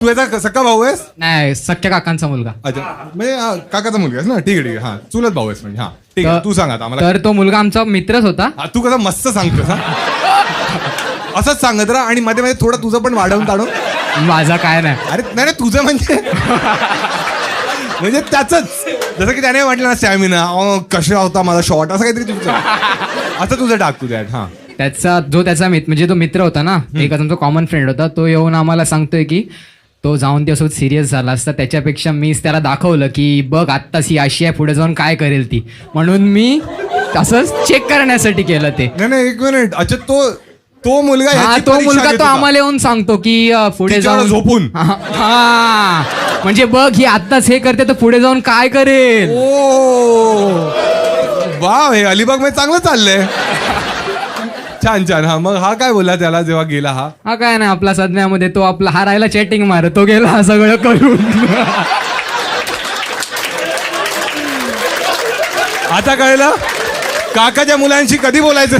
तू याचा सक्का भाऊ आहेस? नाही, सख्या काकांचा मुलगा. अच्छा, म्हणजे काकाचा मुलगा आहेस ना. ठीक आहे, ठीक आहे. हा, चुलत भाऊ आहेस म्हणजे. हा, ठीक आहे. तू सांग आता आम्हाला. तर तो मुलगा आमचा मित्रच होता. तू कसं मस्त सांगतोस हा. असंच सांगत राहा आणि मध्ये मध्ये थोडं तुझं पण वाढवून काढून. माझा काय नाही. अरे नाही नाही, तुझं म्हणजे त्याचंच. जसं की त्याने म्हटलं ना, स्टॅमिना कशा होता माझा शॉट, असं काहीतरी तुझं. असं तुझं टाक तू त्यात. हा, त्याचा म्हणजे तो मित्र होता ना, एक आमचा कॉमन फ्रेंड होता, तो येऊन आम्हाला सांगतोय की तो जाऊन त्यासोबत सिरियस झाला असता, त्याच्यापेक्षा मीच त्याला दाखवलं की बघ आत्ताच ही अशी आहे, पुढे जाऊन काय करेल ती, म्हणून मी असंच चेक करण्यासाठी केलं ते. नाही एक मिनिट. अच्छा, तो मुलगा तो आम्हाला येऊन सांगतो की पुढे जाऊन झोपून. हा, म्हणजे बघ ही आत्ताच हे करते तर पुढे जाऊन काय करेल. वाव, हे अलिबाग मध्ये चांगलं चाललंय. छान छान. हा, मग हा काय बोलला त्याला जेव्हा गेला? हा काय नाही, आपला सध्यामध्ये तो आपला हारायला चॅटिंग मारत, तो गेला हा सगळं करून. आता कळलं काकाच्या मुलांशी कधी बोलायचं.